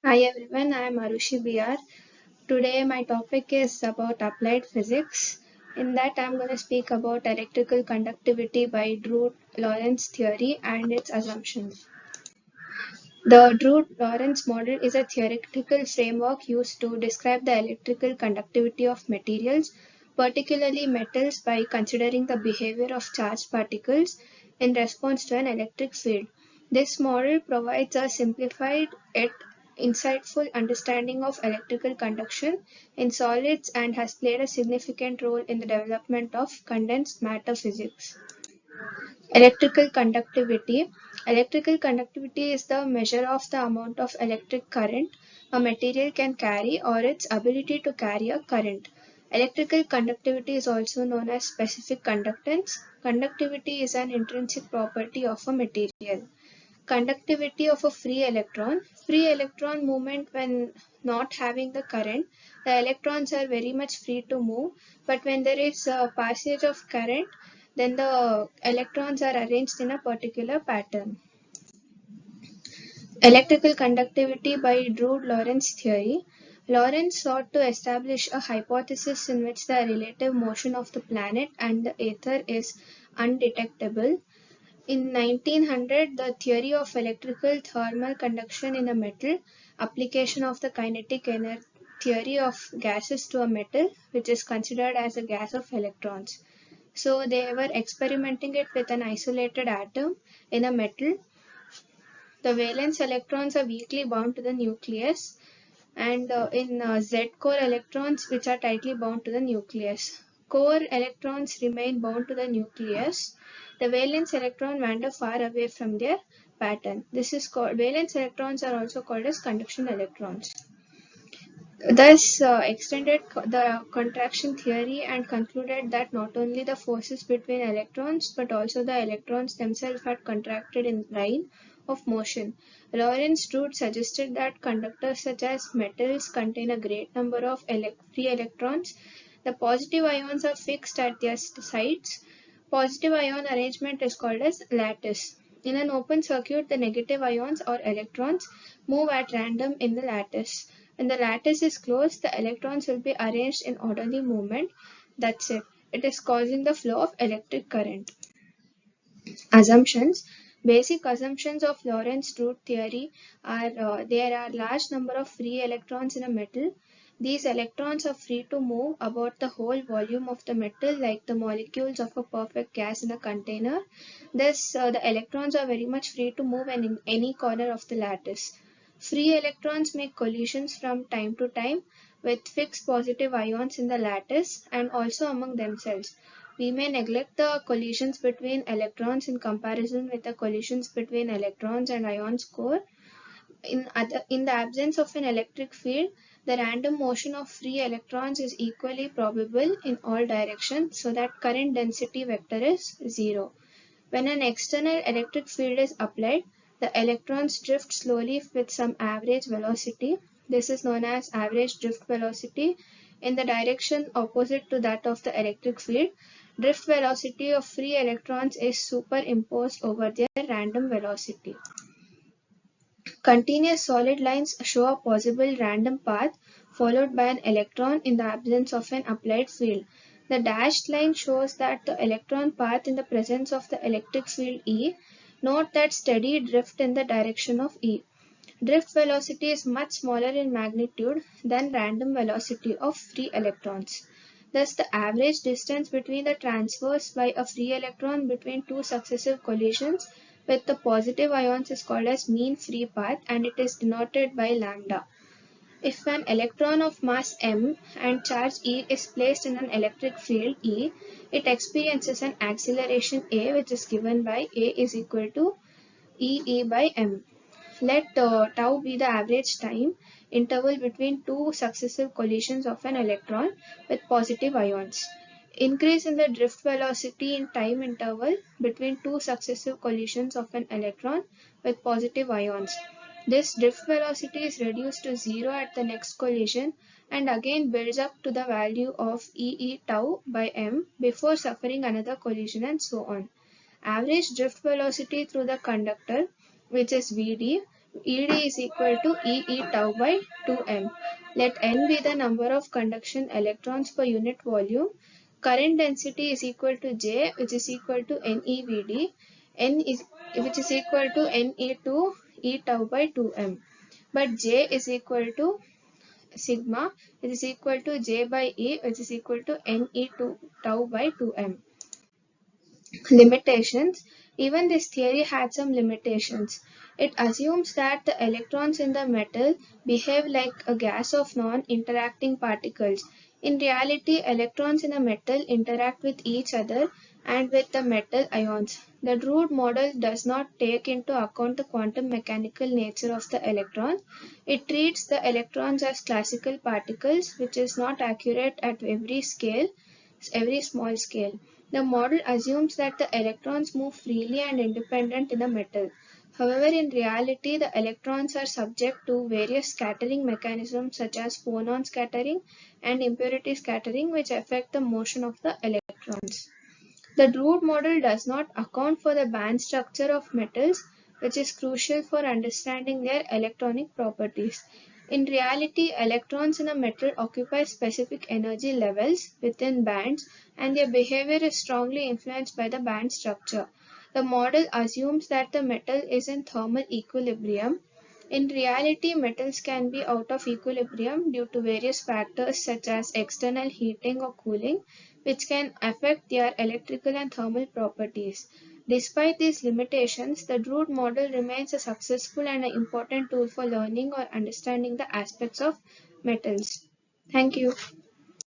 Hi everyone, I am Arushi BR. Today my topic is about applied physics. In that I am going to speak about electrical conductivity by Drude-Lorentz theory and its assumptions. The Drude-Lorentz model is a theoretical framework used to describe the electrical conductivity of materials, particularly metals, by considering the behavior of charged particles in response to an electric field. This model provides a simplified yet insightful understanding of electrical conduction in solids and has played a significant role in the development of condensed matter physics. Electrical conductivity. Electrical conductivity is the measure of the amount of electric current a material can carry or its ability to carry a current. Electrical conductivity is also known as specific conductance. Conductivity is an intrinsic property of a material. Conductivity of a free electron. Free electron movement when not having the current, the electrons are very much free to move, but when there is a passage of current, then the electrons are arranged in a particular pattern. Electrical conductivity by Drude-Lorentz theory. Lorentz sought to establish a hypothesis in which the relative motion of the planet and the ether is undetectable. In 1900, the theory of electrical thermal conduction in a metal, application of the kinetic theory of gases to a metal, which is considered as a gas of electrons. So they were experimenting it with an isolated atom in a metal. The valence electrons are weakly bound to the nucleus, and in Z-core electrons which are tightly bound to the nucleus. Core electrons remain bound to the nucleus. The valence electron wander far away from their pattern. This is called valence electrons are also called as conduction electrons. Thus extended the contraction theory and concluded that not only the forces between electrons but also the electrons themselves had contracted in line of motion. Lorentz Drude suggested that conductors such as metals contain a great number of free electrons. The positive ions are fixed at their sites. Positive ion arrangement is called as lattice. In an open circuit, the negative ions or electrons move at random in the lattice. When the lattice is closed, the electrons will be arranged in orderly movement. That's it. It is causing the flow of electric current. Assumptions. Basic assumptions of Lorentz-Drude theory are there are large number of free electrons in a metal. These electrons are free to move about the whole volume of the metal like the molecules of a perfect gas in a container. Thus, the electrons are very much free to move in any corner of the lattice. Free electrons make collisions from time to time with fixed positive ions in the lattice and also among themselves. We may neglect the collisions between electrons in comparison with the collisions between electrons and ions core. In the absence of an electric field, the random motion of free electrons is equally probable in all directions so that current density vector is 0. When an external electric field is applied, the electrons drift slowly with some average velocity. This is known as average drift velocity in the direction opposite to that of the electric field. Drift velocity of free electrons is superimposed over their random velocity. Continuous solid lines show a possible random path followed by an electron in the absence of an applied field. The dashed line shows that the electron path in the presence of the electric field E. Note that steady drift in the direction of E. Drift velocity is much smaller in magnitude than random velocity of free electrons. Thus, the average distance between the transfers by a free electron between two successive collisions with the positive ions is called as mean free path and it is denoted by lambda. If an electron of mass m and charge E is placed in an electric field E, it experiences an acceleration A which is given by A is equal to E by m. Let tau be the average time interval between two successive collisions of an electron with positive ions. Increase in the drift velocity in time interval between two successive collisions of an electron with positive ions. This drift velocity is reduced to 0 at the next collision and again builds up to the value of E tau by m before suffering another collision and so on. Average drift velocity through the conductor, which is Vd, ED is equal to EE tau by 2m. Let n be the number of conduction electrons per unit volume. Current density is equal to J, which is equal to NEVD, N is which is equal to Ne2 E tau by 2m. But J is equal to sigma, which is equal to J by E, which is equal to Ne2 tau by 2m. Limitations. Even this theory had some limitations. It assumes that the electrons in the metal behave like a gas of non-interacting particles. In reality, electrons in a metal interact with each other and with the metal ions. The Drude model does not take into account the quantum mechanical nature of the electron. It treats the electrons as classical particles, which is not accurate at every small scale. The model assumes that the electrons move freely and independent in a metal. However, in reality, the electrons are subject to various scattering mechanisms such as phonon scattering and impurity scattering, which affect the motion of the electrons. The Drude model does not account for the band structure of metals, which is crucial for understanding their electronic properties. In reality, electrons in a metal occupy specific energy levels within bands, and their behavior is strongly influenced by the band structure. The model assumes that the metal is in thermal equilibrium. In reality, metals can be out of equilibrium due to various factors such as external heating or cooling, which can affect their electrical and thermal properties. Despite these limitations, the Drude model remains a successful and an important tool for learning or understanding the aspects of metals. Thank you.